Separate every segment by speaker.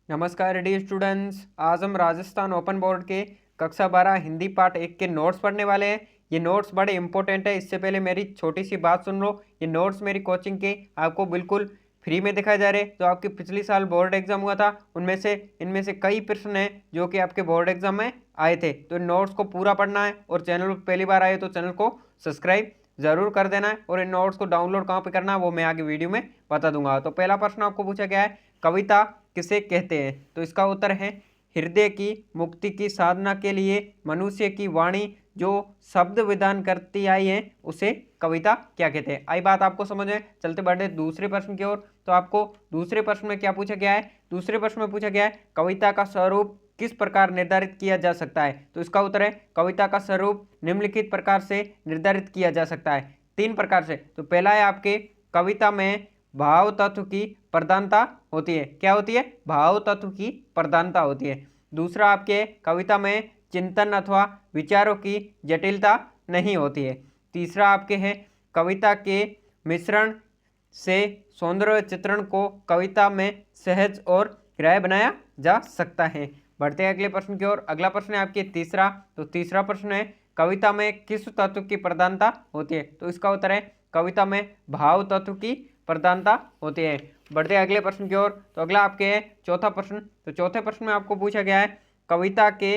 Speaker 1: नमस्कार dear students. आज हम राजस्थान ओपन बोर्ड के कक्षा 12 हिंदी पार्ट 1 के नोट्स पढ़ने वाले हैं। ये नोट्स बड़े इंपॉर्टेंट है। इससे पहले मेरी छोटी सी बात सुन लो। ये नोट्स मेरी कोचिंग के आपको बिल्कुल फ्री में दिखाए जा रहे हैं। जो आपके पिछले साल बोर्ड एग्जाम हुआ था इनमें से कई प्रश्न हैं जो कि आपके बोर्ड एग्जाम में आए थे। तो इन नोट्स को पूरा पढ़ना है और चैनल पर पहली बार आए तो चैनल को सब्सक्राइब जरूर कर देना है। और इन नोट्स को डाउनलोड कहाँ पे करना है वो मैं आगे वीडियो में बता दूंगा। तो पहला प्रश्न आपको पूछा गया है, कविता किसे कहते हैं? तो इसका उत्तर है, हृदय की मुक्ति की साधना के लिए मनुष्य की वाणी जो शब्द विधान करती आई है उसे कविता क्या कहते हैं। आई बात आपको समझ में। चलते बढ़े दूसरे प्रश्न की ओर। तो आपको दूसरे प्रश्न में क्या पूछा गया है? दूसरे प्रश्न में पूछा गया है, कविता का स्वरूप किस प्रकार निर्धारित किया जा सकता है? तो इसका उत्तर है, कविता का स्वरूप निम्नलिखित प्रकार से निर्धारित किया जा सकता है, 3 प्रकार से। तो पहला है आपके, कविता में भाव तत्व की प्रधानता होती है। क्या होती है? भाव तत्व की प्रधानता होती है। दूसरा आपके, कविता में चिंतन अथवा विचारों की जटिलता नहीं होती है। तीसरा आपके है, कविता के मिश्रण से सौंदर्य चित्रण को कविता में सहज और ग्राह्य बनाया जा सकता है। बढ़ते हैं अगले प्रश्न की ओर। अगला प्रश्न है आपके तीसरा। तो तीसरा प्रश्न है, कविता में किस तत्व की प्रधानता होती है? तो इसका उत्तर है, कविता में भाव तत्व की प्रधानता होती है। बढ़ते हैं अगले प्रश्न की ओर। तो अगला आपके है चौथा प्रश्न। तो चौथे प्रश्न में आपको पूछा गया है, कविता के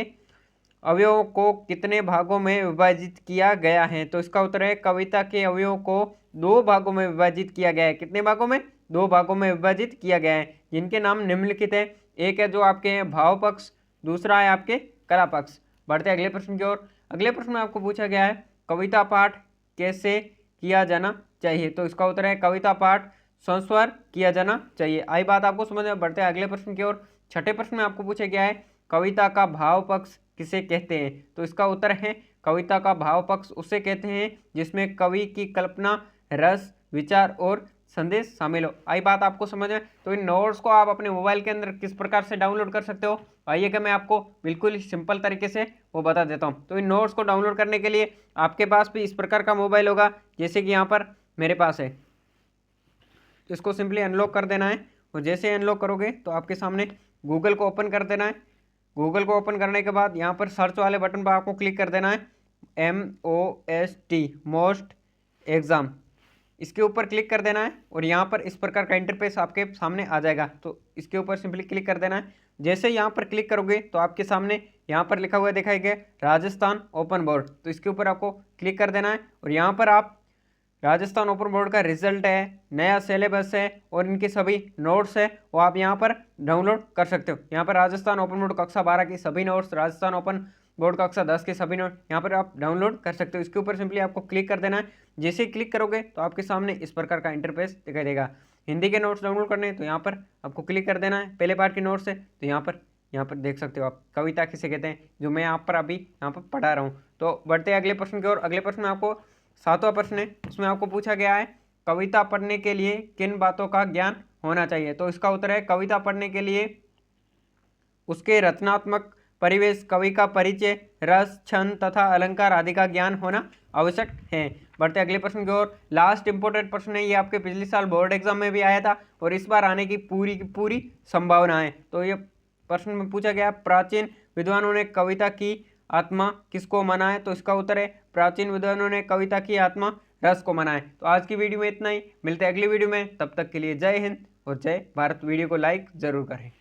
Speaker 1: अवयवों को कितने भागों में विभाजित किया गया है? तो इसका उत्तर है, कविता के अवयवों को 2 भागों में विभाजित किया गया है। कितने भागों में? 2 भागों में विभाजित किया गया है, जिनके नाम निम्नलिखित है। एक है जो आपके हैं भाव पक्ष, दूसरा है आपके कला पक्ष। बढ़ते अगले प्रश्न की ओर। अगले प्रश्न में आपको पूछा गया है, कविता पाठ कैसे किया जाना चाहिए? तो इसका उत्तर है, कविता पाठ संस्वर किया जाना चाहिए। आई बात आपको समझ में। बढ़ते हैं अगले प्रश्न की ओर। छठे प्रश्न में आपको पूछा गया है, कविता का भाव पक्ष किसे कहते हैं? तो इसका उत्तर है, कविता का भाव पक्ष उसे कहते हैं जिसमें कवि की कल्पना, रस, विचार और संदेश शामिल हो। आई बात आपको समझ में। तो इन नोट्स को आप अपने मोबाइल के अंदर किस प्रकार से डाउनलोड कर सकते हो, आइए कि मैं आपको बिल्कुल ही सिंपल तरीके से वो बता देता हूँ। तो इन नोट्स को डाउनलोड करने के लिए आपके पास भी इस प्रकार का मोबाइल होगा, जैसे कि यहाँ पर मेरे पास है। तो इसको सिंपली अनलॉक कर देना है और जैसे अनलॉक करोगे तो आपके सामने गूगल को ओपन कर देना है। गूगल को ओपन करने के बाद यहाँ पर सर्च वाले बटन पर आपको क्लिक कर देना है, MOST मोस्ट एग्ज़ाम, इसके ऊपर क्लिक कर देना है और यहाँ पर इस प्रकार का इंटरफेस आपके सामने आ जाएगा। तो इसके ऊपर सिंपली क्लिक कर देना है। जैसे यहाँ पर क्लिक करोगे तो आपके सामने यहाँ पर लिखा हुआ दिखाई गया राजस्थान ओपन बोर्ड। तो इसके ऊपर आपको क्लिक कर देना है और यहाँ पर आप राजस्थान ओपन बोर्ड का रिजल्ट है, नया सिलेबस है और इनके सभी नोट्स है वो आप यहाँ पर डाउनलोड कर सकते हो। यहाँ पर राजस्थान ओपन बोर्ड कक्षा 12 की सभी नोट्स, राजस्थान ओपन बोर्ड कक्षा 10 के सभी नोट यहाँ पर आप डाउनलोड कर सकते हो। इसके ऊपर सिंपली आपको क्लिक कर देना है। जैसे ही क्लिक करोगे तो आपके सामने इस प्रकार का इंटरफेस दिखाई देगा। हिंदी के नोट्स डाउनलोड करने हैं तो यहाँ पर आपको क्लिक कर देना है। पहले पार्ट के नोट्स है तो यहाँ पर देख सकते हो आप, कविता किसे कहते हैं, जो मैं यहाँ पर अभी यहाँ पर पढ़ा रहा हूँ। तो बढ़ते हैं अगले प्रश्न की ओर। अगले प्रश्न में आपको 7वां प्रश्न है, उसमें आपको पूछा गया है, कविता पढ़ने के लिए किन बातों का ज्ञान होना चाहिए? तो इसका उत्तर है, कविता पढ़ने के लिए उसके रचनात्मक परिवेश, कवि का परिचय, रस, छंद तथा अलंकार आदि का ज्ञान होना आवश्यक है। बढ़ते अगले प्रश्न की ओर। लास्ट इंपॉर्टेंट प्रश्न है, ये आपके पिछले साल बोर्ड एग्जाम में भी आया था और इस बार आने की पूरी संभावना है। तो ये प्रश्न में पूछा गया, प्राचीन विद्वानों ने कविता की आत्मा किसको माना है? तो इसका उत्तर है, प्राचीन विद्वानों ने कविता की आत्मा रस को माना है। तो आज की वीडियो में इतना ही, मिलते हैं अगली वीडियो में। तब तक के लिए जय हिंद और जय भारत। वीडियो को लाइक जरूर करें।